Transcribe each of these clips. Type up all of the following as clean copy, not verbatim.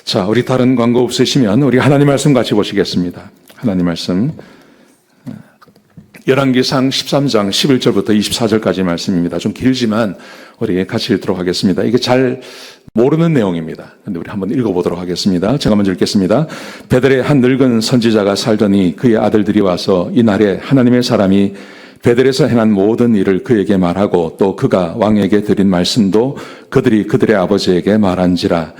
자, 우리 다른 광고 없으시면 우리 하나님 말씀 같이 보시겠습니다. 하나님 말씀 열왕기상 13장 11절부터 24절까지 말씀입니다. 좀 길지만 우리 같이 읽도록 하겠습니다. 이게 잘 모르는 내용입니다. 근데 우리 한번 읽어보도록 하겠습니다. 제가 먼저 읽겠습니다. 베델에 한 늙은 선지자가 살더니 그의 아들들이 와서 이날에 하나님의 사람이 베델에서 행한 모든 일을 그에게 말하고 또 그가 왕에게 드린 말씀도 그들이 그들의 아버지에게 말한지라.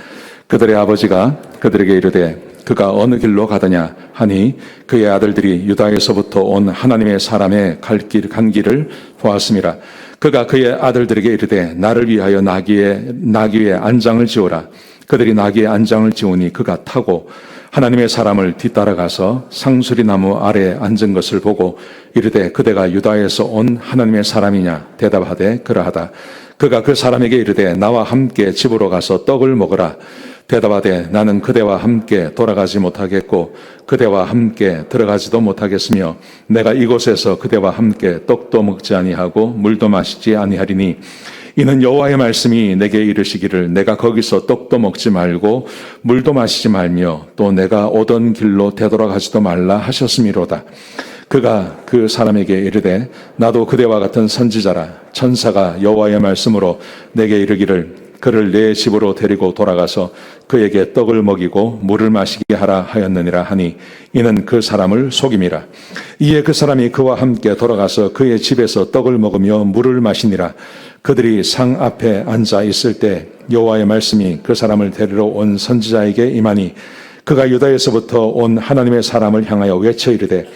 그들의 아버지가 그들에게 이르되 그가 어느 길로 가더냐 하니 그의 아들들이 유다에서부터 온 하나님의 사람의 간 길을 보았음이라. 그가 그의 아들들에게 이르되 나를 위하여 나귀 위에 안장을 지어라. 그들이 나귀에 안장을 지우니 그가 타고 하나님의 사람을 뒤따라가서 상수리 나무 아래에 앉은 것을 보고 이르되 그대가 유다에서 온 하나님의 사람이냐 대답하되 그러하다. 그가 그 사람에게 이르되 나와 함께 집으로 가서 떡을 먹으라. 대답하되 나는 그대와 함께 돌아가지 못하겠고 그대와 함께 들어가지도 못하겠으며 내가 이곳에서 그대와 함께 떡도 먹지 아니하고 물도 마시지 아니하리니 이는 여호와의 말씀이 내게 이르시기를 내가 거기서 떡도 먹지 말고 물도 마시지 말며 또 내가 오던 길로 되돌아가지도 말라 하셨음이로다. 그가 그 사람에게 이르되 나도 그대와 같은 선지자라. 천사가 여호와의 말씀으로 내게 이르기를 그를 내 집으로 데리고 돌아가서 그에게 떡을 먹이고 물을 마시게 하라 하였느니라 하니 이는 그 사람을 속임이라. 이에 그 사람이 그와 함께 돌아가서 그의 집에서 떡을 먹으며 물을 마시니라. 그들이 상 앞에 앉아 있을 때 여호와의 말씀이 그 사람을 데리러 온 선지자에게 임하니 그가 유다에서부터 온 하나님의 사람을 향하여 외쳐 이르되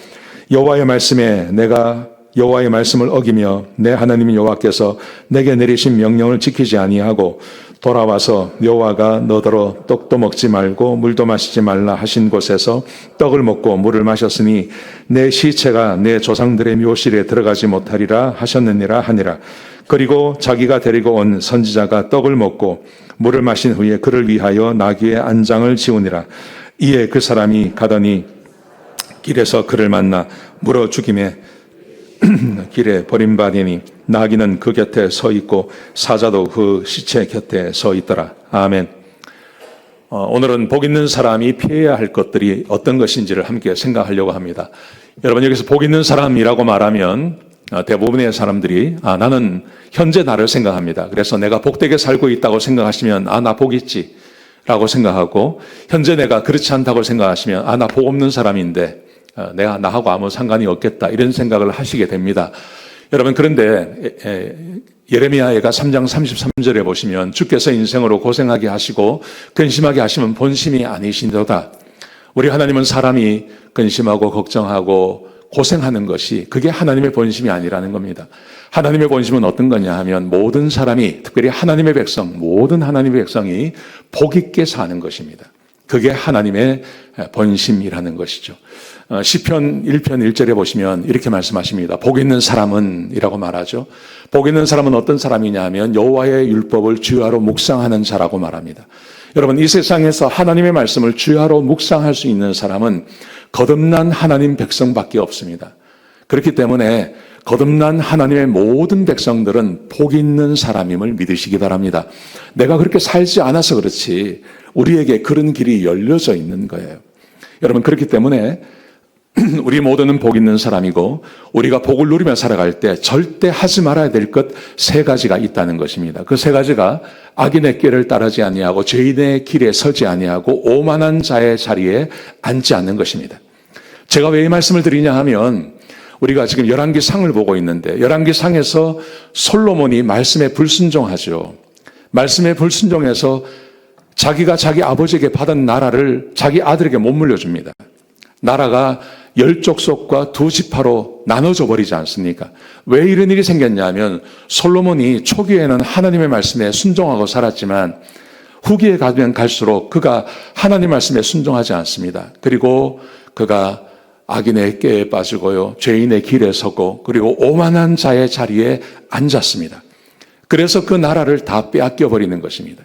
여호와의 말씀에 내가 여호와의 말씀을 어기며 내 하나님 여호와께서 내게 내리신 명령을 지키지 아니하고 돌아와서 여호와가 너더러 떡도 먹지 말고 물도 마시지 말라 하신 곳에서 떡을 먹고 물을 마셨으니 내 시체가 내 조상들의 묘실에 들어가지 못하리라 하셨느니라 하니라. 그리고 자기가 데리고 온 선지자가 떡을 먹고 물을 마신 후에 그를 위하여 나귀의 안장을 지우니라. 이에 그 사람이 가더니 길에서 그를 만나 물어 죽임에 길에 버림받으니 나귀는 그 곁에 서 있고 사자도 그 시체 곁에 서 있더라. 아멘. 오늘은 복 있는 사람이 피해야 할 것들이 어떤 것인지를 함께 생각하려고 합니다. 여러분 여기서 복 있는 사람이라고 말하면 대부분의 사람들이 나는 현재 나를 생각합니다. 그래서 내가 복되게 살고 있다고 생각하시면 나 복 있지 라고 생각하고 현재 내가 그렇지 않다고 생각하시면 나 복 없는 사람인데 내가 나하고 아무 상관이 없겠다 이런 생각을 하시게 됩니다. 여러분 그런데 예레미야가 3장 33절에 보시면 주께서 인생으로 고생하게 하시고 근심하게 하시면 본심이 아니신도다. 우리 하나님은 사람이 근심하고 걱정하고 고생하는 것이 그게 하나님의 본심이 아니라는 겁니다. 하나님의 본심은 어떤 거냐 하면 모든 사람이 특별히 하나님의 백성 모든 하나님의 백성이 복 있게 사는 것입니다. 그게 하나님의 본심이라는 것이죠. 시편 1편 1절에 보시면 이렇게 말씀하십니다. 복 있는 사람은 이라고 말하죠. 복 있는 사람은 어떤 사람이냐 하면 여호와의 율법을 주야로 묵상하는 자라고 말합니다. 여러분 이 세상에서 하나님의 말씀을 주야로 묵상할 수 있는 사람은 거듭난 하나님 백성밖에 없습니다. 그렇기 때문에 거듭난 하나님의 모든 백성들은 복 있는 사람임을 믿으시기 바랍니다. 내가 그렇게 살지 않아서 그렇지 우리에게 그런 길이 열려져 있는 거예요. 여러분 그렇기 때문에 우리 모두는 복 있는 사람이고 우리가 복을 누리며 살아갈 때 절대 하지 말아야 될 것 세 가지가 있다는 것입니다. 그 세 가지가 악인의 길을 따르지 아니하고 죄인의 길에 서지 아니하고 오만한 자의 자리에 앉지 않는 것입니다. 제가 왜 이 말씀을 드리냐 하면 우리가 지금 열왕기상을 보고 있는데 열왕기상에서 솔로몬이 말씀에 불순종하죠. 말씀에 불순종해서 자기가 자기 아버지에게 받은 나라를 자기 아들에게 못 물려줍니다. 나라가 10족속과 2지파로 나눠져 버리지 않습니까? 왜 이런 일이 생겼냐면 솔로몬이 초기에는 하나님의 말씀에 순종하고 살았지만 후기에 가면 갈수록 그가 하나님 말씀에 순종하지 않습니다. 그리고 그가 악인의 꾀에 빠지고요. 죄인의 길에 서고 그리고 오만한 자의 자리에 앉았습니다. 그래서 그 나라를 다 빼앗겨 버리는 것입니다.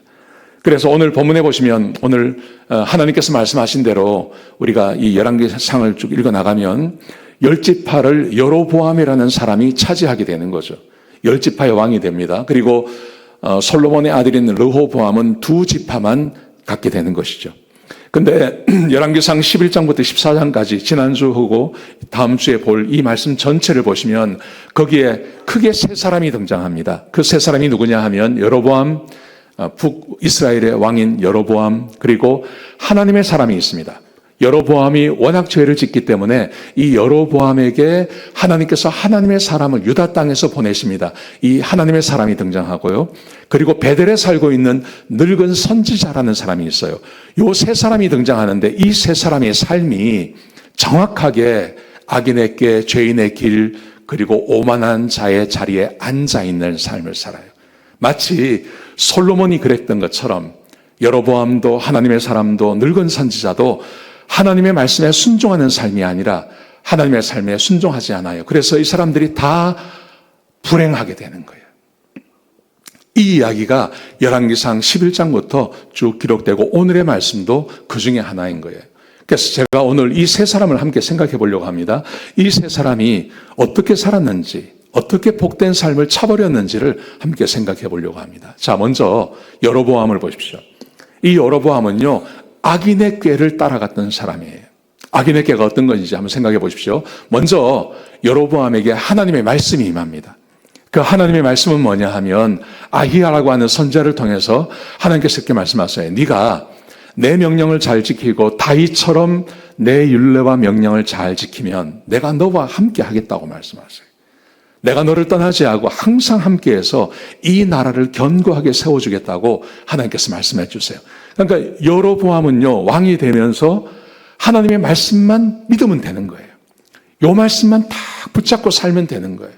그래서 오늘 본문에 보시면 오늘 하나님께서 말씀하신 대로 우리가 이 열왕기상을 쭉 읽어나가면 10지파를 여로보암이라는 사람이 차지하게 되는 거죠. 10지파의 왕이 됩니다. 그리고 솔로몬의 아들인 르호보암은 2지파만 갖게 되는 것이죠. 근데 열왕기상 11장부터 14장까지 지난주 하고 다음 주에 볼 이 말씀 전체를 보시면 거기에 크게 세 사람이 등장합니다. 그 세 사람이 누구냐 하면 여로보암, 북이스라엘의 왕인 여로보암, 그리고 하나님의 사람이 있습니다. 여로보암이 워낙 죄를 짓기 때문에 이 여로보암에게 하나님께서 하나님의 사람을 유다 땅에서 보내십니다. 이 하나님의 사람이 등장하고요. 그리고 베델에 살고 있는 늙은 선지자라는 사람이 있어요. 이 세 사람이 등장하는데 이 세 사람의 삶이 정확하게 악인의 꾀, 죄인의 길, 그리고 오만한 자의 자리에 앉아있는 삶을 살아요. 마치 솔로몬이 그랬던 것처럼 여로보암도 하나님의 사람도 늙은 선지자도 하나님의 말씀에 순종하는 삶이 아니라 하나님의 삶에 순종하지 않아요. 그래서 이 사람들이 다 불행하게 되는 거예요. 이 이야기가 열왕기상 11장부터 쭉 기록되고 오늘의 말씀도 그 중에 하나인 거예요. 그래서 제가 오늘 이 세 사람을 함께 생각해 보려고 합니다. 이 세 사람이 어떻게 살았는지, 어떻게 복된 삶을 차버렸는지를 함께 생각해 보려고 합니다. 자, 먼저 여로보암을 보십시오. 이 여로보암은요, 악인의 꾀를 따라갔던 사람이에요. 악인의 꾀가 어떤 건지 한번 생각해 보십시오. 먼저 여로보암에게 하나님의 말씀이 임합니다. 그 하나님의 말씀은 뭐냐 하면 아히야라고 하는 선지자를 통해서 하나님께서 이렇게 말씀하세요. 네가 내 명령을 잘 지키고 다윗처럼 내 율례와 명령을 잘 지키면 내가 너와 함께 하겠다고 말씀하세요. 내가 너를 떠나지 않고 항상 함께해서 이 나라를 견고하게 세워주겠다고 하나님께서 말씀해 주세요. 그러니까 여로보암은요, 왕이 되면서 하나님의 말씀만 믿으면 되는 거예요. 요 말씀만 딱 붙잡고 살면 되는 거예요.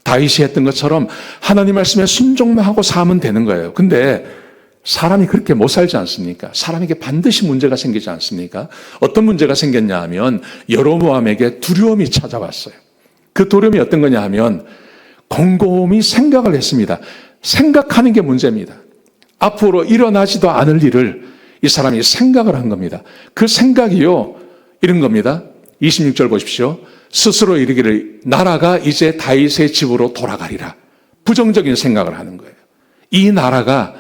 다윗이 했던 것처럼 하나님 말씀에 순종만 하고 살면 되는 거예요. 근데 사람이 그렇게 못 살지 않습니까? 사람에게 반드시 문제가 생기지 않습니까? 어떤 문제가 생겼냐 하면 여로보암에게 두려움이 찾아왔어요. 그 두려움이 어떤 거냐 하면 곰곰이 생각을 했습니다. 생각하는 게 문제입니다. 앞으로 일어나지도 않을 일을 이 사람이 생각을 한 겁니다. 그 생각이요, 이런 겁니다. 26절 보십시오. 스스로 이르기를 나라가 이제 다윗의 집으로 돌아가리라. 부정적인 생각을 하는 거예요. 이 나라가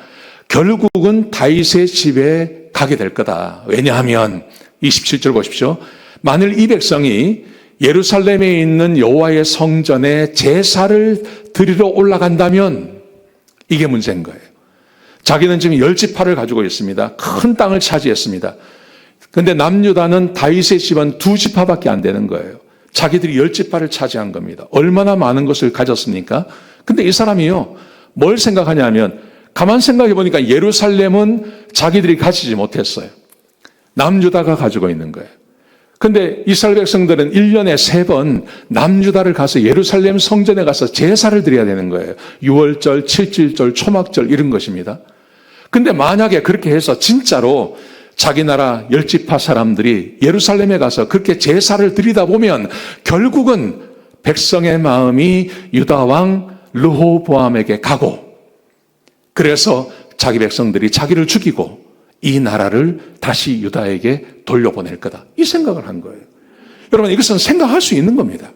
결국은 다윗의 집에 가게 될 거다. 왜냐하면 27절 보십시오. 만일 이 백성이 예루살렘에 있는 여호와의 성전에 제사를 드리러 올라간다면 이게 문제인 거예요. 자기는 지금 10지파를 가지고 있습니다. 큰 땅을 차지했습니다. 그런데 남유다는 다윗의 집은 2지파밖에 안 되는 거예요. 자기들이 10지파를 차지한 겁니다. 얼마나 많은 것을 가졌습니까? 근데 이 사람이요, 뭘 생각하냐면 가만 생각해 보니까 예루살렘은 자기들이 가지지 못했어요. 남유다가 가지고 있는 거예요. 근데 이스라엘 백성들은 1년에 3번 남유다를 가서 예루살렘 성전에 가서 제사를 드려야 되는 거예요. 6월절, 7.7절, 초막절 이런 것입니다. 근데 만약에 그렇게 해서 진짜로 자기 나라 10지파 사람들이 예루살렘에 가서 그렇게 제사를 드리다 보면 결국은 백성의 마음이 유다 왕 르호보암에게 가고, 그래서 자기 백성들이 자기를 죽이고 이 나라를 다시 유다에게 돌려보낼 거다. 이 생각을 한 거예요. 여러분, 이것은 생각할 수 있는 겁니다.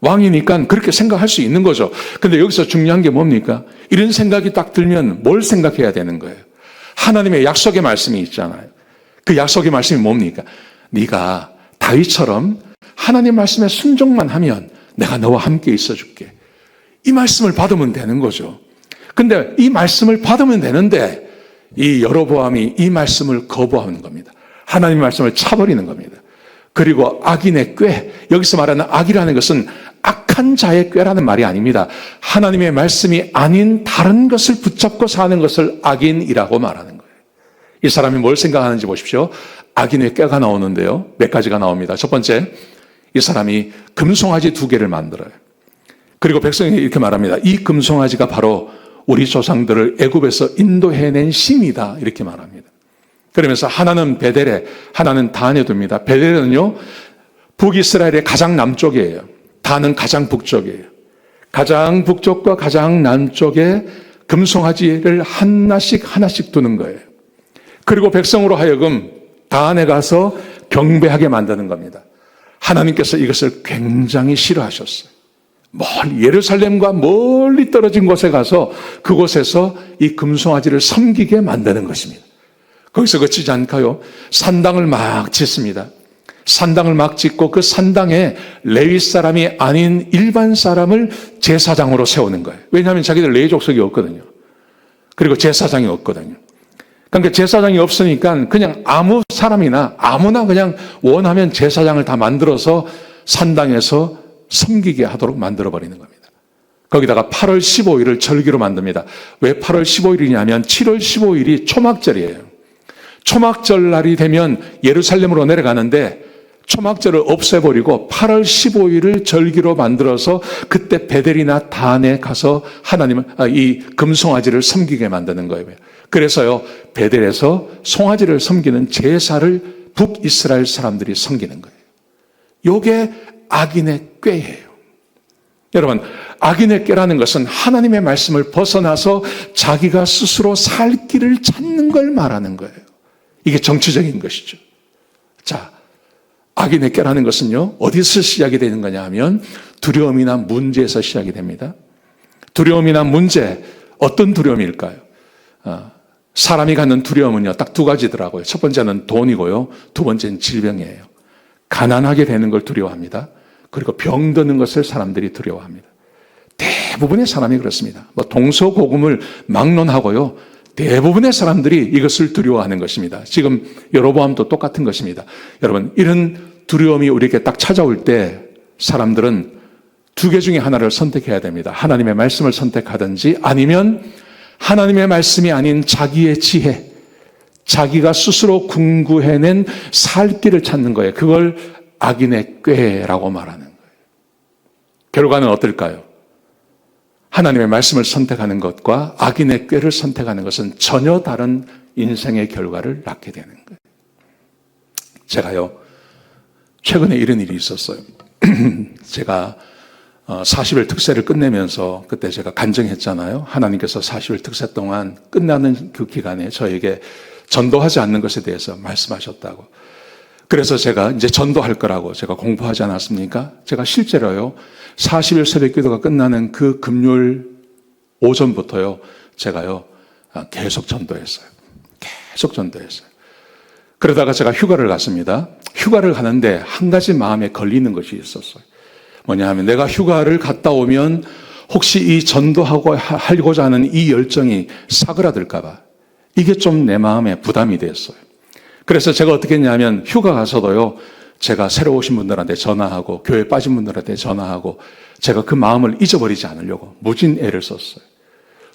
왕이니까 그렇게 생각할 수 있는 거죠. 근데 여기서 중요한 게 뭡니까? 이런 생각이 딱 들면 뭘 생각해야 되는 거예요? 하나님의 약속의 말씀이 있잖아요. 그 약속의 말씀이 뭡니까? 네가 다윗처럼 하나님 말씀에 순종만 하면 내가 너와 함께 있어줄게. 이 말씀을 받으면 되는 거죠. 근데 이 말씀을 받으면 되는데 이 여로보암이 이 말씀을 거부하는 겁니다. 하나님의 말씀을 차버리는 겁니다. 그리고 악인의 꾀, 여기서 말하는 악이라는 것은 악한 자의 꾀라는 말이 아닙니다. 하나님의 말씀이 아닌 다른 것을 붙잡고 사는 것을 악인이라고 말하는 거예요. 이 사람이 뭘 생각하는지 보십시오. 악인의 꾀가 나오는데요, 몇 가지가 나옵니다. 첫 번째, 이 사람이 금송아지 2개를 만들어요. 그리고 백성이 이렇게 말합니다. 이 금송아지가 바로 우리 조상들을 애굽에서 인도해낸 신이다, 이렇게 말합니다. 그러면서 하나는 베델에, 하나는 단에 둡니다. 베델은요, 북이스라엘의 가장 남쪽이에요. 단은 가장 북쪽이에요. 가장 북쪽과 가장 남쪽에 금송아지를 하나씩 두는 거예요. 그리고 백성으로 하여금 단에 가서 경배하게 만드는 겁니다. 하나님께서 이것을 굉장히 싫어하셨어요. 예루살렘과 멀리 떨어진 곳에 가서 그곳에서 이 금송아지를 섬기게 만드는 것입니다. 거기서 그치지 않고요. 산당을 막 짓습니다. 산당을 막 짓고 그 산당에 레위 사람이 아닌 일반 사람을 제사장으로 세우는 거예요. 왜냐하면 자기들 레위 족속이 없거든요. 그리고 제사장이 없거든요. 그러니까 제사장이 없으니까 그냥 아무 사람이나 아무나 그냥 원하면 제사장을 다 만들어서 산당에서 섬기게 하도록 만들어버리는 겁니다. 거기다가 8월 15일을 절기로 만듭니다. 왜 8월 15일이냐면 7월 15일이 초막절이에요. 초막절 날이 되면 예루살렘으로 내려가는데 초막절을 없애버리고 8월 15일을 절기로 만들어서 그때 베델이나 단에 가서 이 금송아지를 섬기게 만드는 거예요. 그래서요, 베델에서 송아지를 섬기는 제사를 북이스라엘 사람들이 섬기는 거예요. 요게 악인의 꾀예요. 여러분, 악인의 꾀라는 것은 하나님의 말씀을 벗어나서 자기가 스스로 살 길을 찾는 걸 말하는 거예요. 이게 정치적인 것이죠. 자, 악인의 꾀라는 것은요, 어디서 시작이 되는 거냐 하면 두려움이나 문제에서 시작이 됩니다. 두려움이나 문제, 어떤 두려움일까요? 사람이 갖는 두려움은요, 딱 두 가지더라고요. 첫 번째는 돈이고요, 두 번째는 질병이에요. 가난하게 되는 걸 두려워합니다. 그리고 병드는 것을 사람들이 두려워합니다. 대부분의 사람이 그렇습니다. 동서고금을 막론하고요, 대부분의 사람들이 이것을 두려워하는 것입니다. 지금 여로보암도 똑같은 것입니다. 여러분, 이런 두려움이 우리에게 딱 찾아올 때 사람들은 두 개 중에 하나를 선택해야 됩니다. 하나님의 말씀을 선택하든지 아니면 하나님의 말씀이 아닌 자기의 지혜, 자기가 스스로 궁구해낸 살 길을 찾는 거예요. 그걸 악인의 꾀라고 말하는 거예요. 결과는 어떨까요? 하나님의 말씀을 선택하는 것과 악인의 꾀를 선택하는 것은 전혀 다른 인생의 결과를 낳게 되는 거예요. 제가요, 최근에 이런 일이 있었어요. 제가 40일 특세를 끝내면서 그때 제가 간증했잖아요. 하나님께서 40일 특세 동안 끝나는 그 기간에 저에게 전도하지 않는 것에 대해서 말씀하셨다고. 그래서 제가 이제 전도할 거라고 제가 공부하지 않았습니까? 제가 실제로요, 40일 새벽 기도가 끝나는 그 금요일 오전부터요, 제가요, 계속 전도했어요. 계속 전도했어요. 그러다가 제가 휴가를 갔습니다. 휴가를 가는데 한 가지 마음에 걸리는 것이 있었어요. 뭐냐 하면 내가 휴가를 갔다 오면 혹시 이 하고자 하는 이 열정이 사그라들까봐 이게 좀 내 마음에 부담이 됐어요. 그래서 제가 어떻게 했냐면 휴가 가서도요, 제가 새로 오신 분들한테 전화하고 교회 빠진 분들한테 전화하고 제가 그 마음을 잊어버리지 않으려고 무진 애를 썼어요.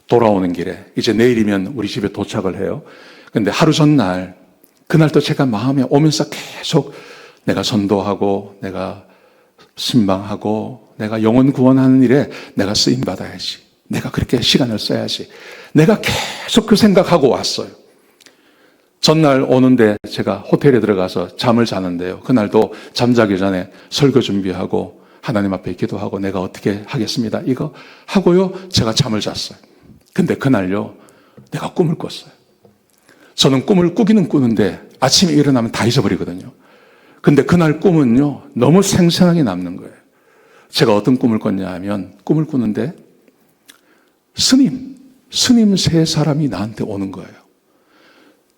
돌아오는 길에 이제 내일이면 우리 집에 도착을 해요. 근데 하루 전날 그날도 제가 마음에 오면서 계속 내가 전도하고 내가 신방하고 내가 영혼 구원하는 일에 내가 쓰임 받아야지. 내가 그렇게 시간을 써야지. 내가 계속 그 생각하고 왔어요. 전날 오는데 제가 호텔에 들어가서 잠을 자는데요. 그날도 잠자기 전에 설교 준비하고 하나님 앞에 기도하고 내가 어떻게 하겠습니다. 이거 하고요. 제가 잠을 잤어요. 근데 그날요. 내가 꿈을 꿨어요. 저는 꿈을 꾸기는 꾸는데 아침에 일어나면 다 잊어버리거든요. 근데 그날 꿈은요. 너무 생생하게 남는 거예요. 제가 어떤 꿈을 꿨냐 하면 꿈을 꾸는데 스님 세 사람이 나한테 오는 거예요.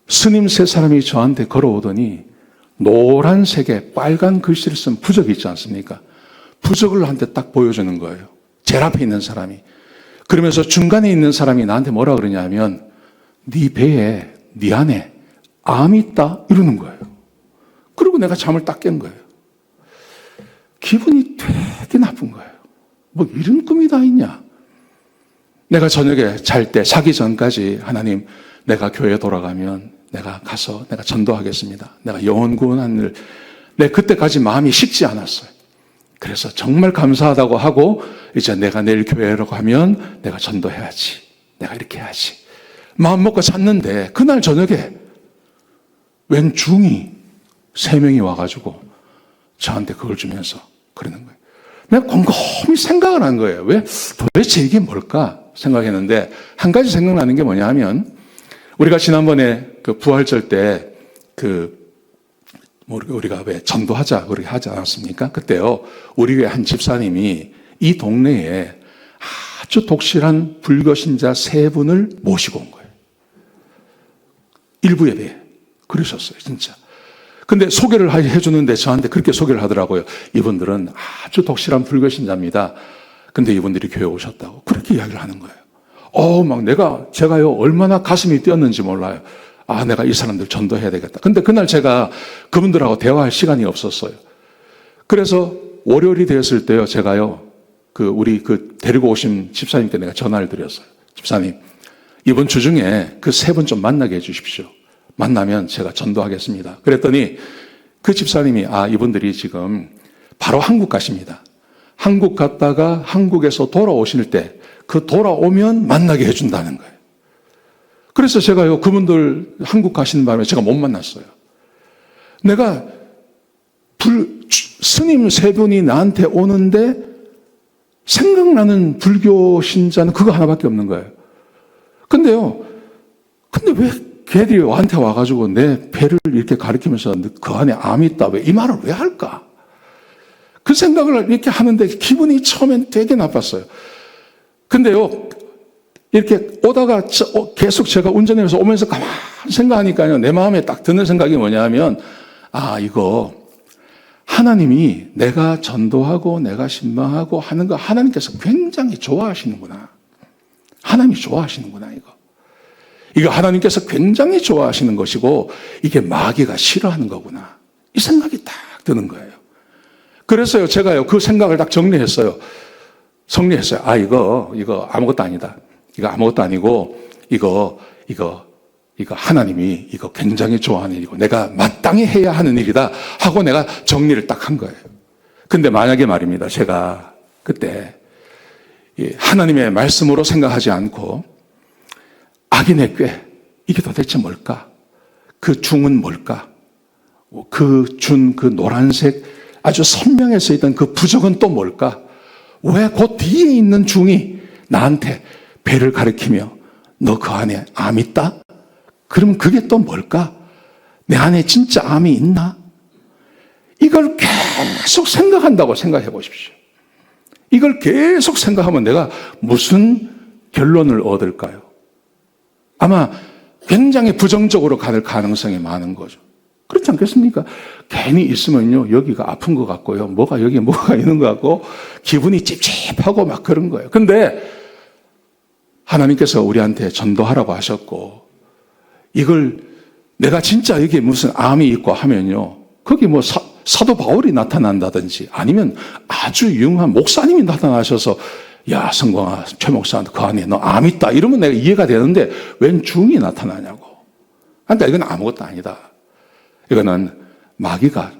스님 세 사람이 저한테 걸어오더니 노란색에 빨간 글씨를 쓴 부적이 있지 않습니까? 부적을 나한테 딱 보여주는 거예요. 제일 앞에 있는 사람이. 그러면서 중간에 있는 사람이 나한테 뭐라 그러냐면 네 배에, 네 안에 암이 있다 이러는 거예요. 그리고 내가 잠을 딱 깬 거예요. 기분이 되게 나쁜 거예요. 뭐 이런 꿈이 다 있냐? 내가 저녁에 잘 때 자기 전까지 하나님 내가 교회에 돌아가면 내가 가서 내가 전도하겠습니다. 내가 영혼 구원하는 일. 내 그때까지 마음이 식지 않았어요. 그래서 정말 감사하다고 하고 이제 내가 내일 교회로 가면 내가 전도해야지. 내가 이렇게 해야지. 마음 먹고 잤는데 그날 저녁에 웬 중이 3명이 와가지고 저한테 그걸 주면서 그러는 거예요. 내가 곰곰이 생각을 한 거예요. 왜 도대체 이게 뭘까 생각했는데 한 가지 생각나는 게 뭐냐 하면 우리가 지난번에 그 부활절 때 우리가 왜 전도하자 그렇게 하지 않았습니까? 그때요 우리 교회 한 집사님이 이 동네에 아주 독실한 불교 신자 3분을 모시고 온 거예요. 일부 예배. 그러셨어요, 진짜. 근데 소개를 해주는데 저한테 그렇게 소개를 하더라고요. 이분들은 아주 독실한 불교 신자입니다. 근데 이분들이 교회 오셨다고. 그렇게 이야기를 하는 거예요. 제가요, 얼마나 가슴이 뛰었는지 몰라요. 내가 이 사람들 전도해야 되겠다. 근데 그날 제가 그분들하고 대화할 시간이 없었어요. 그래서 월요일이 되었을 때요, 제가요, 우리 데리고 오신 집사님께 내가 전화를 드렸어요. 집사님, 이번 주 중에 그 세 분 좀 만나게 해주십시오. 만나면 제가 전도하겠습니다. 그랬더니 그 집사님이 이분들이 지금 바로 한국 가십니다. 한국 갔다가 한국에서 돌아오실 때 돌아오면 만나게 해준다는 거예요. 그래서 제가요, 그분들 한국 가시는 바람에 제가 못 만났어요. 내가 스님 세 분이 나한테 오는데 생각나는 불교 신자는 그거 하나밖에 없는 거예요. 근데 왜 걔들이 나한테 와가지고 내 배를 이렇게 가리키면서 그 안에 암이 있다, 이 말을 왜 할까? 그 생각을 이렇게 하는데 기분이 처음엔 되게 나빴어요. 근데요, 이렇게 오다가 계속 제가 운전해서 오면서 가만히 생각하니까요, 내 마음에 딱 드는 생각이 뭐냐면, 이거 하나님이 내가 전도하고 내가 신방하고 하는 거 하나님께서 굉장히 좋아하시는구나. 하나님이 좋아하시는구나, 이거 하나님께서 굉장히 좋아하시는 것이고, 이게 마귀가 싫어하는 거구나. 이 생각이 딱 드는 거예요. 그래서요, 제가요, 그 생각을 딱 정리했어요. 이거 아무것도 아니다. 이거 아무것도 아니고, 이거 하나님이 이거 굉장히 좋아하는 일이고, 내가 마땅히 해야 하는 일이다 하고 내가 정리를 딱 한 거예요. 근데 만약에 말입니다, 제가 그때 하나님의 말씀으로 생각하지 않고, 악인의 꾀, 이게 도대체 뭘까? 그 중은 뭘까? 그 노란색 아주 선명해서 있던 그 부적은 또 뭘까? 왜 그 뒤에 있는 중이 나한테 배를 가리키며 너 그 안에 암 있다? 그럼 그게 또 뭘까? 내 안에 진짜 암이 있나? 이걸 계속 생각한다고 생각해 보십시오. 이걸 계속 생각하면 내가 무슨 결론을 얻을까요? 아마 굉장히 부정적으로 갈 가능성이 많은 거죠. 그렇지 않겠습니까? 괜히 있으면요, 여기가 아픈 것 같고요, 여기에 뭐가 있는 것 같고, 기분이 찝찝하고 막 그런 거예요. 근데 하나님께서 우리한테 전도하라고 하셨고, 이걸 내가 진짜 여기에 무슨 암이 있고 하면요, 거기 사도 바울이 나타난다든지 아니면 아주 유명한 목사님이 나타나셔서 야, 성광아, 최 목사, 그 안에 너 암 있다. 이러면 내가 이해가 되는데 웬 중이 나타나냐고. 그러니까 이건 아무것도 아니다. 이거는 마귀가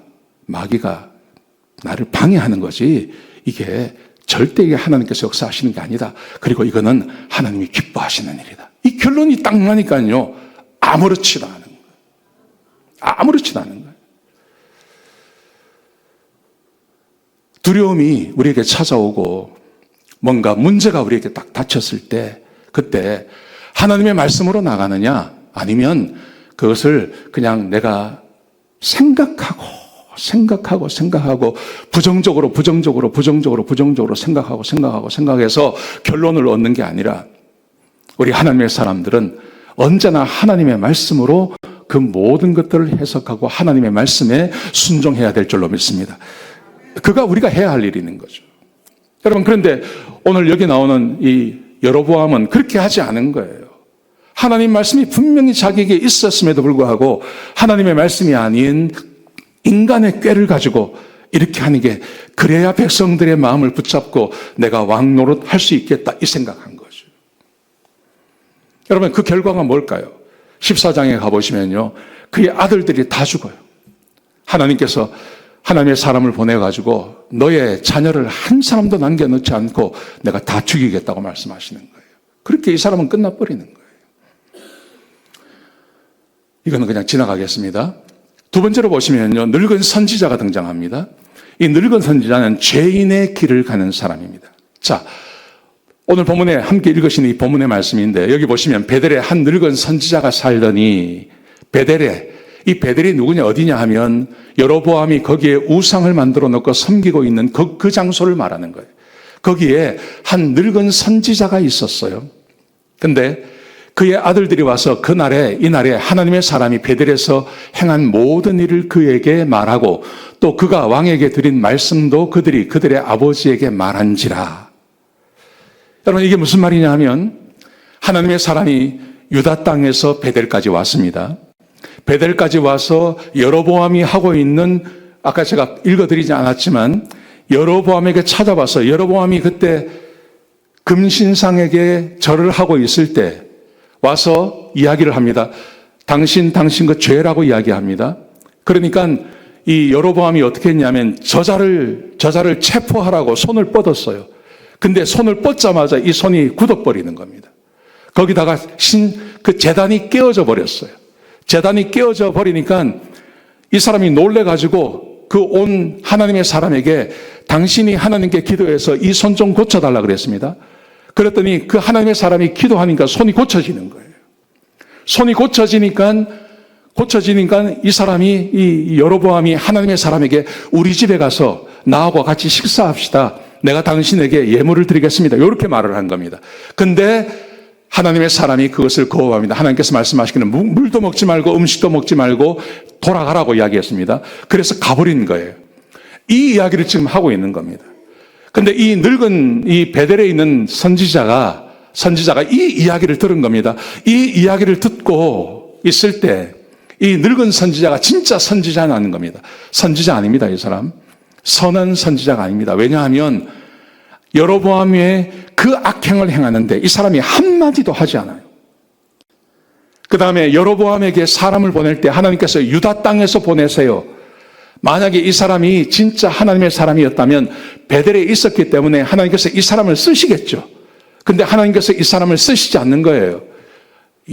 나를 방해하는 거지, 이게 절대 하나님께서 역사하시는 게 아니다. 그리고 이거는 하나님이 기뻐하시는 일이다. 이 결론이 딱 나니까요, 아무렇지도 않은 거예요. 아무렇지도 않은 거예요. 두려움이 우리에게 찾아오고 뭔가 문제가 우리에게 딱 닥쳤을 때, 그때 하나님의 말씀으로 나가느냐, 아니면 그것을 그냥 내가 생각하고 부정적으로 생각해서 결론을 얻는 게 아니라, 우리 하나님의 사람들은 언제나 하나님의 말씀으로 그 모든 것들을 해석하고 하나님의 말씀에 순종해야 될 줄로 믿습니다. 그가 우리가 해야 할 일이 있는 거죠. 여러분, 그런데 오늘 여기 나오는 이 여로보암은 그렇게 하지 않은 거예요. 하나님 말씀이 분명히 자기에게 있었음에도 불구하고 하나님의 말씀이 아닌 인간의 꾀를 가지고 이렇게 하는 게, 그래야 백성들의 마음을 붙잡고 내가 왕 노릇 할 수 있겠다, 이 생각한 거죠. 여러분, 그 결과가 뭘까요? 14장에 가보시면요, 그의 아들들이 다 죽어요. 하나님께서 하나님의 사람을 보내가지고 너의 자녀를 한 사람도 남겨놓지 않고 내가 다 죽이겠다고 말씀하시는 거예요. 그렇게 이 사람은 끝나버리는 거예요. 이거는 그냥 지나가겠습니다. 두 번째로 보시면요, 늙은 선지자가 등장합니다. 이 늙은 선지자는 죄인의 길을 가는 사람입니다. 자, 오늘 본문에 함께 읽으시는 이 본문의 말씀인데, 여기 보시면 베델에 한 늙은 선지자가 살더니, 이 베델이 누구냐, 어디냐 하면 여로보암이 거기에 우상을 만들어 놓고 섬기고 있는 그 장소를 말하는 거예요. 거기에 한 늙은 선지자가 있었어요. 근데 그의 아들들이 와서 이날에 하나님의 사람이 베델에서 행한 모든 일을 그에게 말하고 또 그가 왕에게 드린 말씀도 그들의 아버지에게 말한지라. 여러분, 이게 무슨 말이냐 하면 하나님의 사람이 유다 땅에서 베델까지 왔습니다. 베델까지 와서 여로보암이 하고 있는, 아까 제가 읽어드리지 않았지만 여로보암에게 찾아와서 여로보암이 그때 금신상에게 절을 하고 있을 때 와서 이야기를 합니다. 당신 그 죄라고 이야기합니다. 그러니까 이 여로보암이 어떻게 했냐면 저자를 체포하라고 손을 뻗었어요. 근데 손을 뻗자마자 이 손이 굳어버리는 겁니다. 거기다가 그 제단이 깨어져 버렸어요. 제단이 깨어져 버리니까 이 사람이 놀래가지고 그 온 하나님의 사람에게 당신이 하나님께 기도해서 이 손 좀 고쳐달라 그랬습니다. 그랬더니 그 하나님의 사람이 기도하니까 손이 고쳐지는 거예요. 손이 고쳐지니까 이 사람이, 이 여로보암이 하나님의 사람에게 우리 집에 가서 나하고 같이 식사합시다. 내가 당신에게 예물을 드리겠습니다. 이렇게 말을 한 겁니다. 근데 하나님의 사람이 그것을 거부합니다. 하나님께서 말씀하시기는 물도 먹지 말고 음식도 먹지 말고 돌아가라고 이야기했습니다. 그래서 가버린 거예요. 이 이야기를 지금 하고 있는 겁니다. 근데 이 늙은 이 베델에 있는 선지자가 이 이야기를 들은 겁니다. 이 이야기를 듣고 있을 때 이 늙은 선지자가 진짜 선지자는 겁니다. 선지자 아닙니다, 이 사람. 선한 선지자가 아닙니다. 왜냐하면 여로보암의 그 악행을 행하는데 이 사람이 한마디도 하지 않아요. 그 다음에 여로보암에게 사람을 보낼 때 하나님께서 유다 땅에서 보내세요. 만약에 이 사람이 진짜 하나님의 사람이었다면 베델에 있었기 때문에 하나님께서 이 사람을 쓰시겠죠. 근데 하나님께서 이 사람을 쓰시지 않는 거예요.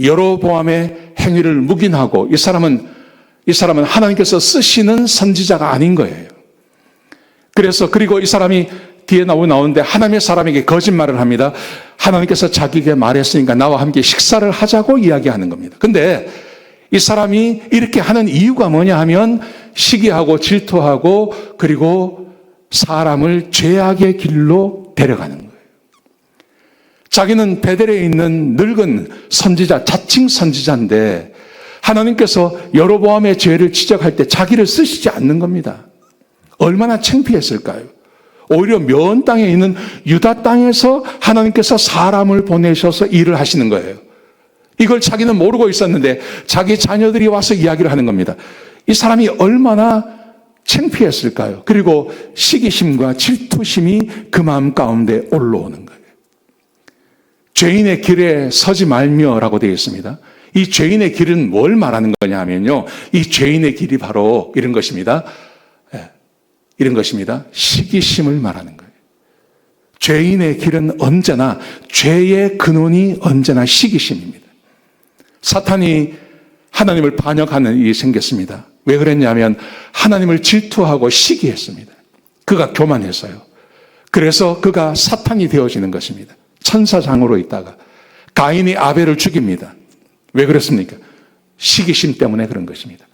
여로보암의 행위를 묵인하고 이 사람은 하나님께서 쓰시는 선지자가 아닌 거예요. 그리고 이 사람이 뒤에 나오는데 하나님의 사람에게 거짓말을 합니다. 하나님께서 자기에게 말했으니까 나와 함께 식사를 하자고 이야기하는 겁니다. 근데 이 사람이 이렇게 하는 이유가 뭐냐 하면 시기하고 질투하고 그리고 사람을 죄악의 길로 데려가는 거예요. 자기는 베델에 있는 늙은 선지자, 자칭 선지자인데 하나님께서 여로보암의 죄를 지적할 때 자기를 쓰시지 않는 겁니다. 얼마나 창피했을까요? 오히려 먼 땅에 있는 유다 땅에서 하나님께서 사람을 보내셔서 일을 하시는 거예요. 이걸 자기는 모르고 있었는데 자기 자녀들이 와서 이야기를 하는 겁니다. 이 사람이 얼마나 창피했을까요? 그리고 시기심과 질투심이 그 마음 가운데 올라오는 거예요. 죄인의 길에 서지 말며라고 되어 있습니다. 이 죄인의 길은 뭘 말하는 거냐 하면요. 이 죄인의 길이 바로 이런 것입니다. 이런 것입니다. 시기심을 말하는 거예요. 죄인의 길은 언제나, 죄의 근원이 언제나 시기심입니다. 사탄이 하나님을 반역하는 일이 생겼습니다. 왜 그랬냐면 하나님을 질투하고 시기했습니다. 그가 교만했어요. 그래서 그가 사탄이 되어지는 것입니다. 천사장으로 있다가 가인이 아벨을 죽입니다. 왜 그렇습니까? 시기심 때문에 그런 것입니다.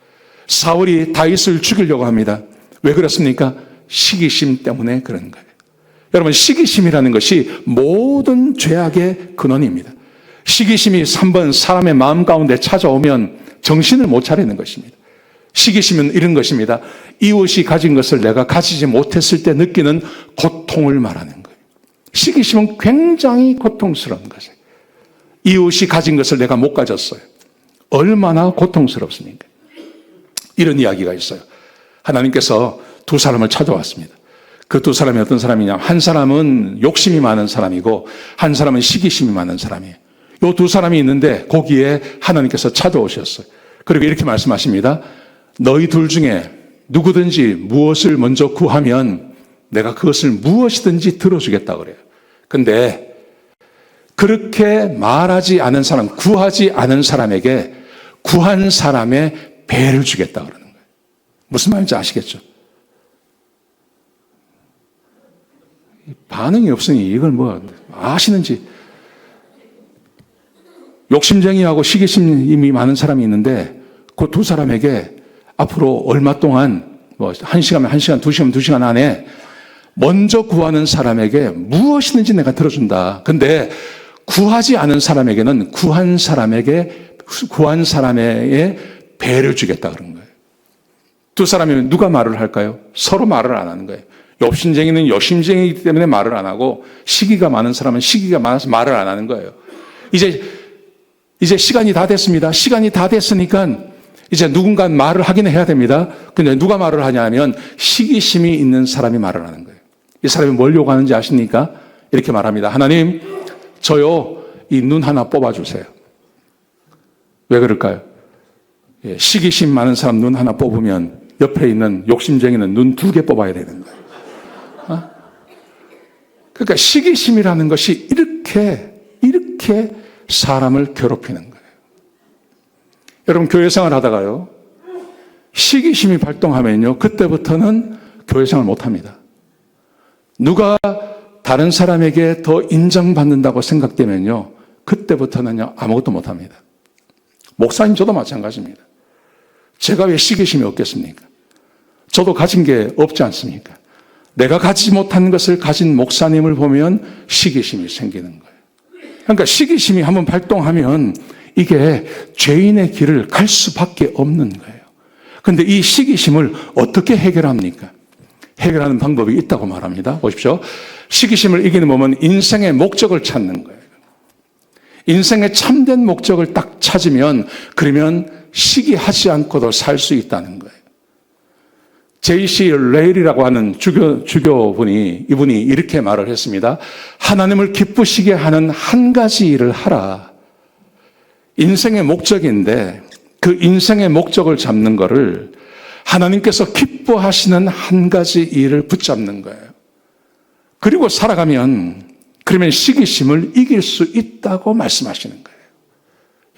사울이 다윗을 죽이려고 합니다. 왜 그렇습니까? 시기심 때문에 그런 거예요. 여러분, 시기심이라는 것이 모든 죄악의 근원입니다. 시기심이 3번 사람의 마음 가운데 찾아오면 정신을 못 차리는 것입니다. 시기심은 이런 것입니다. 이웃이 가진 것을 내가 가지지 못했을 때 느끼는 고통을 말하는 거예요. 시기심은 굉장히 고통스러운 것이에요. 이웃이 가진 것을 내가 못 가졌어요. 얼마나 고통스럽습니까? 이런 이야기가 있어요. 하나님께서 두 사람을 찾아왔습니다. 그 두 사람이 어떤 사람이냐? 한 사람은 욕심이 많은 사람이고 한 사람은 시기심이 많은 사람이에요. 이 두 사람이 있는데 거기에 하나님께서 찾아오셨어요. 그리고 이렇게 말씀하십니다. 너희 둘 중에 누구든지 무엇을 먼저 구하면 내가 그것을 무엇이든지 들어주겠다 그래요. 근데 그렇게 말하지 않은 사람, 구하지 않은 사람에게 구한 사람의 배를 주겠다 그러는 거예요. 무슨 말인지 아시겠죠? 반응이 없으니 이걸 뭐 아시는지. 욕심쟁이하고 시기심이 많은 사람이 있는데 그 두 사람에게 앞으로 얼마 동안 뭐 1시간이면 1시간, 2시간이면 2시간 안에 먼저 구하는 사람에게 무엇이든지 내가 들어준다. 근데 구하지 않은 사람에게는 구한 사람에게 배를 주겠다 그런 거예요. 두 사람이면 누가 말을 할까요? 서로 말을 안 하는 거예요. 욕심쟁이는 욕심쟁이이기 때문에 말을 안 하고 시기가 많은 사람은 시기가 많아서 말을 안 하는 거예요. 이제 시간이 다 됐습니다. 시간이 다 됐으니까 이제 누군가 말을 하긴 해야 됩니다. 근데 누가 말을 하냐면 시기심이 있는 사람이 말을 하는 거예요. 이 사람이 뭘 요구하는지 아십니까? 이렇게 말합니다. 하나님, 저요, 이 눈 하나 뽑아주세요. 왜 그럴까요? 시기심 많은 사람 눈 하나 뽑으면 옆에 있는 욕심쟁이는 눈 2개 뽑아야 되는 거예요. 그러니까 시기심이라는 것이 이렇게 사람을 괴롭히는 거예요. 여러분, 교회 생활 하다가요, 시기심이 발동하면요, 그때부터는 교회 생활 못 합니다. 누가 다른 사람에게 더 인정받는다고 생각되면요, 그때부터는요, 아무것도 못 합니다. 목사님 저도 마찬가지입니다. 제가 왜 시기심이 없겠습니까? 저도 가진 게 없지 않습니까? 내가 가지지 못한 것을 가진 목사님을 보면 시기심이 생기는 거예요. 그러니까 시기심이 한번 발동하면 이게 죄인의 길을 갈 수밖에 없는 거예요. 그런데 이 시기심을 어떻게 해결합니까? 해결하는 방법이 있다고 말합니다. 보십시오. 시기심을 이기는 법은 인생의 목적을 찾는 거예요. 인생의 참된 목적을 딱 찾으면 그러면 시기하지 않고도 살 수 있다는 거예요. J.C. 레일이라고 하는 주교분이 이분이 이렇게 말을 했습니다. 하나님을 기쁘시게 하는 한 가지 일을 하라. 인생의 목적인데 그 인생의 목적을 잡는 거를 하나님께서 기뻐하시는 한 가지 일을 붙잡는 거예요. 그리고 살아가면 그러면 시기심을 이길 수 있다고 말씀하시는 거예요.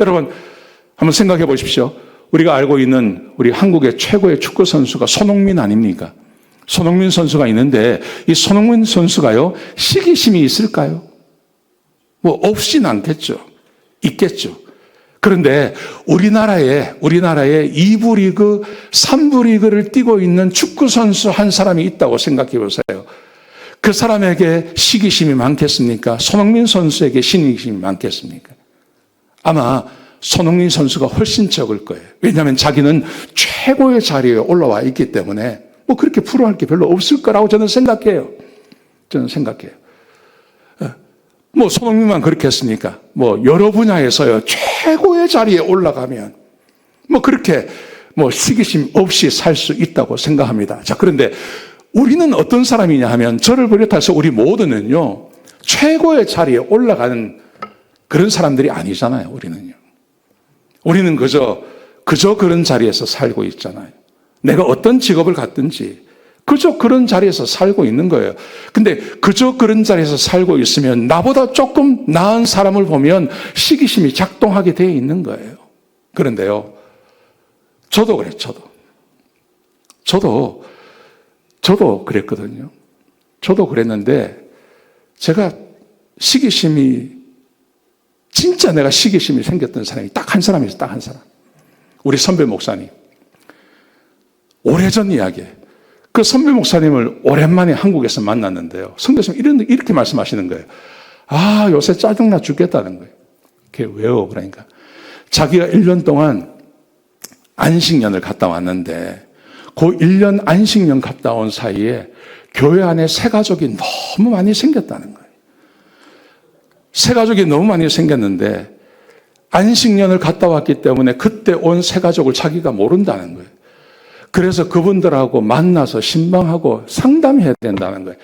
여러분 한번 생각해 보십시오. 우리가 알고 있는 우리 한국의 최고의 축구 선수가 손흥민 아닙니까? 손흥민 선수가 있는데 이 손흥민 선수가요, 시기심이 있을까요? 뭐 없진 않겠죠. 있겠죠. 그런데 우리나라에 2부 리그, 3부 리그를 뛰고 있는 축구 선수 한 사람이 있다고 생각해 보세요. 그 사람에게 시기심이 많겠습니까? 손흥민 선수에게 시기심이 많겠습니까? 아마 손흥민 선수가 훨씬 적을 거예요. 왜냐하면 자기는 최고의 자리에 올라와 있기 때문에 뭐 그렇게 풀어할 게 별로 없을 거라고 저는 생각해요. 뭐 손흥민만 그렇게 했습니까? 뭐 여러 분야에서요, 최고의 자리에 올라가면 뭐 그렇게 뭐 시기심 없이 살 수 있다고 생각합니다. 자, 그런데 우리는 어떤 사람이냐 하면 저를 비롯해서 우리 모두는요, 최고의 자리에 올라가는 그런 사람들이 아니잖아요, 우리는요. 우리는 그저 그런 자리에서 살고 있잖아요. 내가 어떤 직업을 갖든지 그저 그런 자리에서 살고 있는 거예요. 근데 그저 그런 자리에서 살고 있으면 나보다 조금 나은 사람을 보면 시기심이 작동하게 되어 있는 거예요. 그런데요, 저도 그래요, 저도 그랬거든요. 저도 그랬는데 제가 진짜 내가 시기심이 생겼던 사람이 딱 한 사람이 있어요. 딱 한 사람. 우리 선배 목사님. 오래전 이야기예요. 그 선배 목사님을 오랜만에 한국에서 만났는데요. 선교사님 이렇게 말씀하시는 거예요. 아, 요새 짜증나 죽겠다는 거예요. 그게 왜요? 그러니까 자기가 1년 동안 안식년을 갔다 왔는데 그 1년 안식년 갔다 온 사이에 교회 안에 새 가족이 너무 많이 생겼다는 거예요. 새 가족이 너무 많이 생겼는데 안식년을 갔다 왔기 때문에 그때 온 새 가족을 자기가 모른다는 거예요. 그래서 그분들하고 만나서 신방하고 상담해야 된다는 거예요.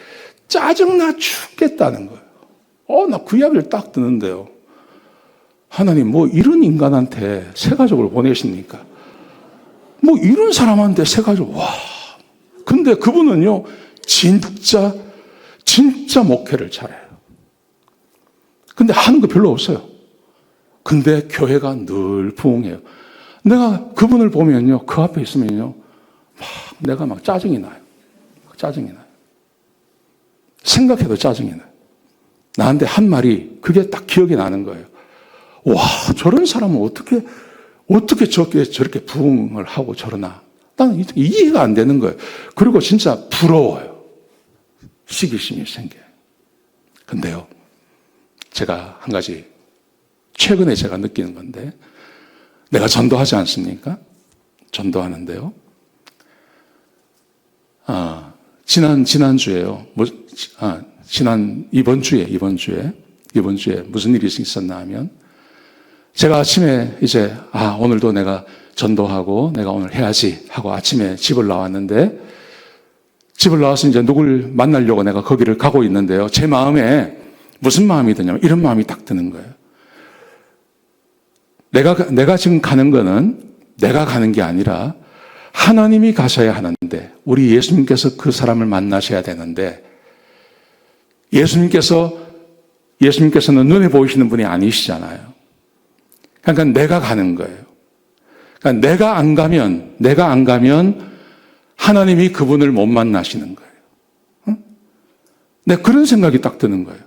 짜증나 죽겠다는 거예요. 나 그 이야기를 딱 듣는데요. 하나님, 뭐 이런 인간한테 새 가족을 보내십니까? 뭐 이런 사람한테 새 가족, 와. 근데 그분은요, 진짜 목회를 잘해요. 근데 하는 거 별로 없어요. 근데 교회가 늘 부흥해요. 내가 그분을 보면요, 그 앞에 있으면요, 내가 짜증이 나요. 짜증이 나요. 생각해도 짜증이 나요. 나한테 한 말이 그게 딱 기억이 나는 거예요. 와, 저런 사람은 어떻게 저렇게 부흥을 하고 저러나. 난 이해가 안 되는 거예요. 그리고 진짜 부러워요. 시기심이 생겨요. 근데요, 제가 한 가지 최근에 제가 느끼는 건데, 내가 전도하지 않습니까? 전도하는데요. 지난주에요. 이번 주에 무슨 일이 있었나 하면, 제가 아침에 이제, 오늘도 내가 전도하고 내가 오늘 해야지 하고 아침에 집을 나왔는데, 집을 나와서 이제 누굴 만나려고 내가 거기를 가고 있는데요. 제 마음에 무슨 마음이 드냐면 이런 마음이 딱 드는 거예요. 내가 지금 가는 거는 내가 가는 게 아니라 하나님이 가셔야 하는데, 우리 예수님께서 그 사람을 만나셔야 되는데, 예수님께서는 눈에 보이시는 분이 아니시잖아요. 그러니까 내가 가는 거예요. 그러니까 내가 안 가면 하나님이 그분을 못 만나시는 거예요. 응? 네, 그런 생각이 딱 드는 거예요.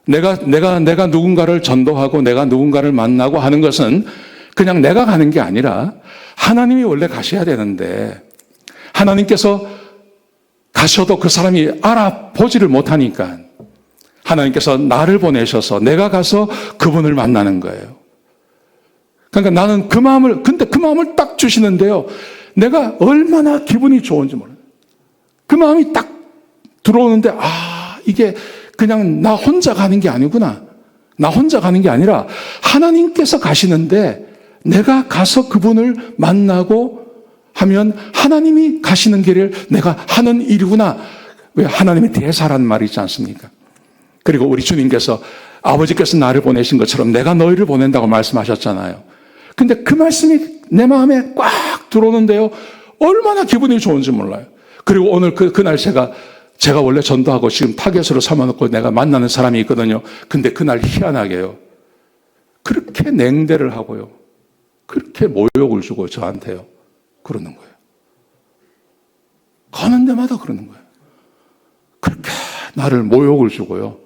내가 누군가를 전도하고 내가 누군가를 만나고 하는 것은 그냥 내가 가는 게 아니라 하나님이 원래 가셔야 되는데, 하나님께서 가셔도 그 사람이 알아보지를 못하니까 하나님께서 나를 보내셔서 내가 가서 그분을 만나는 거예요. 그러니까 나는 근데 그 마음을 딱 주시는데요. 내가 얼마나 기분이 좋은지 몰라요. 그 마음이 딱 들어오는데, 이게 그냥 나 혼자 가는 게 아니구나. 나 혼자 가는 게 아니라 하나님께서 가시는데 내가 가서 그분을 만나고 하면 하나님이 가시는 길을 내가 하는 일이구나. 왜? 하나님의 대사란 말이 있지 않습니까? 그리고 우리 주님께서 아버지께서 나를 보내신 것처럼 내가 너희를 보낸다고 말씀하셨잖아요. 근데 그 말씀이 내 마음에 꽉 들어오는데요. 얼마나 기분이 좋은지 몰라요. 그리고 오늘 그날 제가 원래 전도하고 지금 타겟으로 삼아놓고 내가 만나는 사람이 있거든요. 근데 그날 희한하게요. 그렇게 냉대를 하고요. 그렇게 모욕을 주고 저한테요. 그러는 거예요. 가는 데마다 그러는 거예요. 그렇게 나를 모욕을 주고요.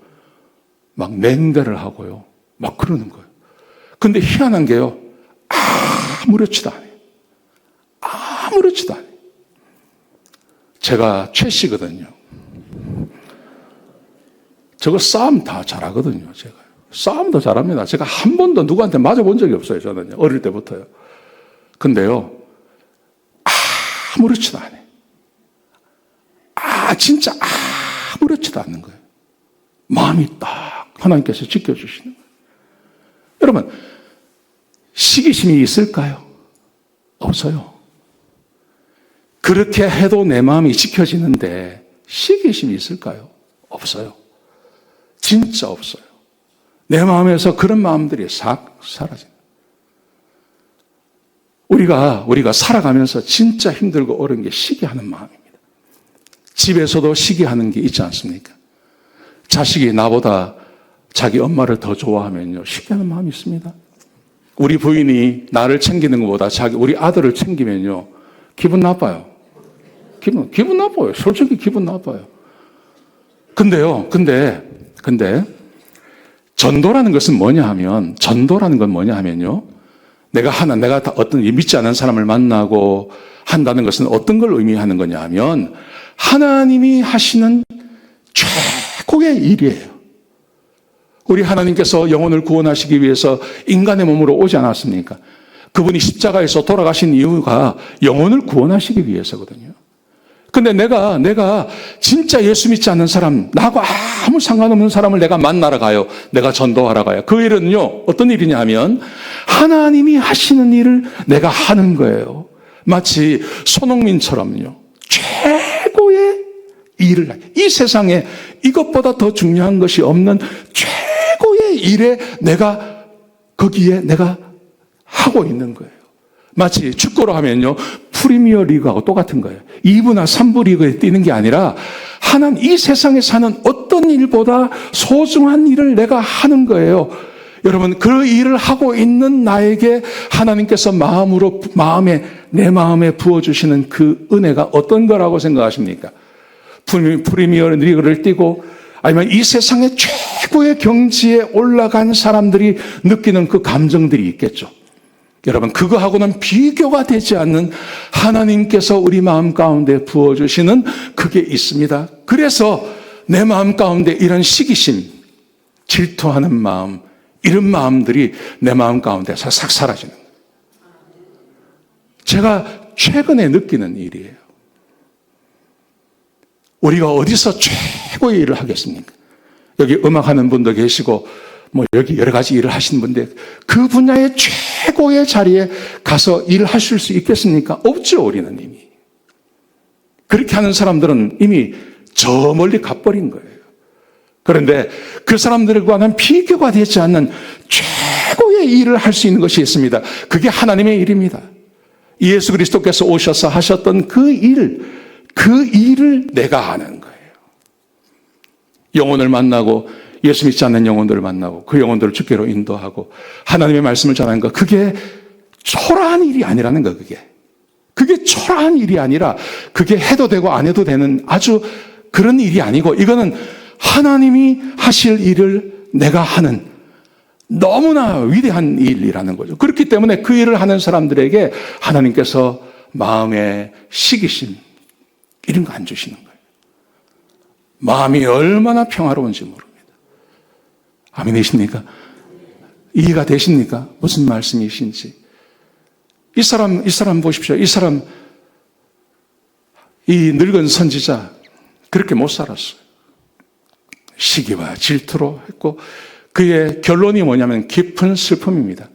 막 냉대를 하고요. 막 그러는 거예요. 근데 희한한 게요. 아무렇지도 않아요. 아무렇지도 않아요. 제가 최 씨거든요. 저거 싸움 다 잘하거든요. 제가 싸움도 잘합니다. 제가 한 번도 누구한테 맞아본 적이 없어요. 저는 어릴 때부터요. 근데요, 아무렇지도 않아요. 진짜 아무렇지도 않는 거예요. 마음이 딱 하나님께서 지켜주시는 거예요. 여러분, 시기심이 있을까요? 없어요. 그렇게 해도 내 마음이 지켜지는데 시기심이 있을까요? 없어요. 진짜 없어요. 내 마음에서 그런 마음들이 싹 사라져요. 우리가 살아가면서 진짜 힘들고 어려운 게 시기하는 마음입니다. 집에서도 시기하는 게 있지 않습니까? 자식이 나보다 자기 엄마를 더 좋아하면요, 시기하는 마음이 있습니다. 우리 부인이 나를 챙기는 것보다 우리 아들을 챙기면요, 기분 나빠요. 기분 나빠요. 솔직히 기분 나빠요. 근데 전도라는 것은 뭐냐 하면요, 내가 어떤 믿지 않는 사람을 만나고 한다는 것은 어떤 걸 의미하는 거냐 하면 하나님이 하시는 최고의 일이에요. 우리 하나님께서 영혼을 구원하시기 위해서 인간의 몸으로 오지 않았습니까? 그분이 십자가에서 돌아가신 이유가 영혼을 구원하시기 위해서거든요. 근데 내가 진짜 예수 믿지 않는 사람, 나하고 아무 상관없는 사람을 내가 만나러 가요. 내가 전도하러 가요. 그 일은요, 어떤 일이냐 하면 하나님이 하시는 일을 내가 하는 거예요. 마치 손흥민처럼요, 최고의 일을 해요. 이 세상에 이것보다 더 중요한 것이 없는 최고의 일에 거기에 내가 하고 있는 거예요. 마치 축구로 하면요, 프리미어 리그하고 똑같은 거예요. 2부나 3부 리그에 뛰는 게 아니라 이 세상에 사는 어떤 일보다 소중한 일을 내가 하는 거예요. 여러분, 그 일을 하고 있는 나에게 하나님께서 내 마음에 부어주시는 그 은혜가 어떤 거라고 생각하십니까? 프리미어 리그를 뛰고 아니면 이 세상의 최고의 경지에 올라간 사람들이 느끼는 그 감정들이 있겠죠. 여러분, 그거하고는 비교가 되지 않는 하나님께서 우리 마음 가운데 부어주시는 그게 있습니다. 그래서 내 마음 가운데 이런 시기심, 질투하는 마음, 이런 마음들이 내 마음 가운데서 싹 사라지는 거예요. 제가 최근에 느끼는 일이에요. 우리가 어디서 최고의 일을 하겠습니까? 여기 음악하는 분도 계시고 여기 여러 가지 일을 하시는 분들, 그 분야의 최고의 자리에 가서 일을 하실 수 있겠습니까? 없죠, 우리는 이미. 그렇게 하는 사람들은 이미 저 멀리 가버린 거예요. 그런데 그 사람들과는 비교가 되지 않는 최고의 일을 할 수 있는 것이 있습니다. 그게 하나님의 일입니다. 예수 그리스도께서 오셔서 하셨던 그 일을 내가 하는 거예요. 영혼을 만나고 예수 믿지 않는 영혼들을 만나고 그 영혼들을 주께로 인도하고 하나님의 말씀을 전하는 것, 그게 초라한 일이 아니라는 거예요. 그게 초라한 일이 아니라 그게 해도 되고 안 해도 되는 아주 그런 일이 아니고, 이거는 하나님이 하실 일을 내가 하는 너무나 위대한 일이라는 거죠. 그렇기 때문에 그 일을 하는 사람들에게 하나님께서 마음의 시기심 이런 거 안 주시는 거예요. 마음이 얼마나 평화로운지 모릅니다. 아멘이십니까? 이해가 되십니까? 무슨 말씀이신지. 이 사람 보십시오. 이 늙은 선지자 그렇게 못 살았어요. 시기와 질투로 했고, 그의 결론이 뭐냐면 깊은 슬픔입니다.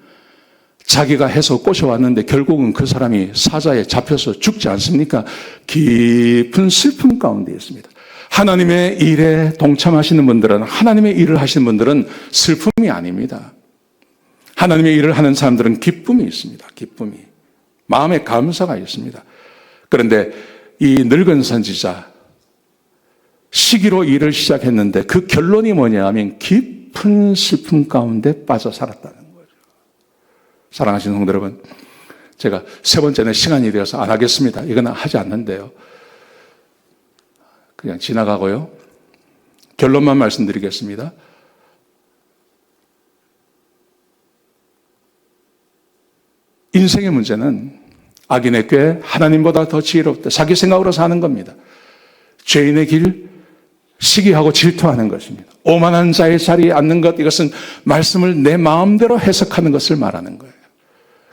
자기가 해서 꼬셔왔는데 결국은 그 사람이 사자에 잡혀서 죽지 않습니까? 깊은 슬픔 가운데 있습니다. 하나님의 일에 동참하시는 분들은, 하나님의 일을 하시는 분들은 슬픔이 아닙니다. 하나님의 일을 하는 사람들은 기쁨이 있습니다. 기쁨이. 마음에 감사가 있습니다. 그런데 이 늙은 선지자, 시기로 일을 시작했는데 그 결론이 뭐냐 하면 깊은 슬픔 가운데 빠져 살았다는 거죠. 사랑하시는 성도 여러분, 제가 세 번째는 시간이 되어서 안 하겠습니다. 이건 하지 않는데요. 그냥 지나가고요. 결론만 말씀드리겠습니다. 인생의 문제는 악인의 꾀, 하나님보다 더 지혜롭다. 자기 생각으로 사는 겁니다. 죄인의 길, 시기하고 질투하는 것입니다. 오만한 자의 자리에 앉는 것, 이것은 말씀을 내 마음대로 해석하는 것을 말하는 거예요.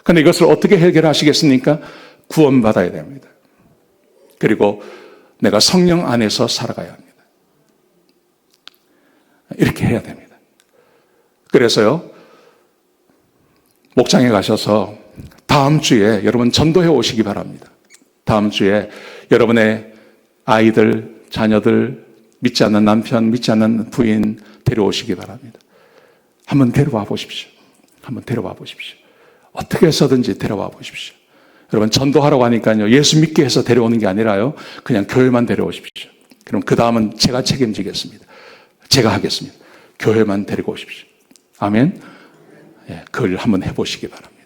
그런데 이것을 어떻게 해결하시겠습니까? 구원받아야 됩니다. 그리고 내가 성령 안에서 살아가야 합니다. 이렇게 해야 됩니다. 그래서요, 목장에 가셔서 다음 주에 여러분 전도해 오시기 바랍니다. 다음 주에 여러분의 아이들, 자녀들, 믿지 않는 남편, 믿지 않는 부인 데려오시기 바랍니다. 한번 데려와 보십시오. 한번 데려와 보십시오. 어떻게 해서든지 데려와 보십시오. 여러분 전도하라고 하니까요, 예수 믿게 해서 데려오는 게 아니라요, 그냥 교회만 데려오십시오. 그럼 그 다음은 제가 책임지겠습니다. 제가 하겠습니다. 교회만 데리고 오십시오. 아멘. 예, 그걸 한번 해보시기 바랍니다.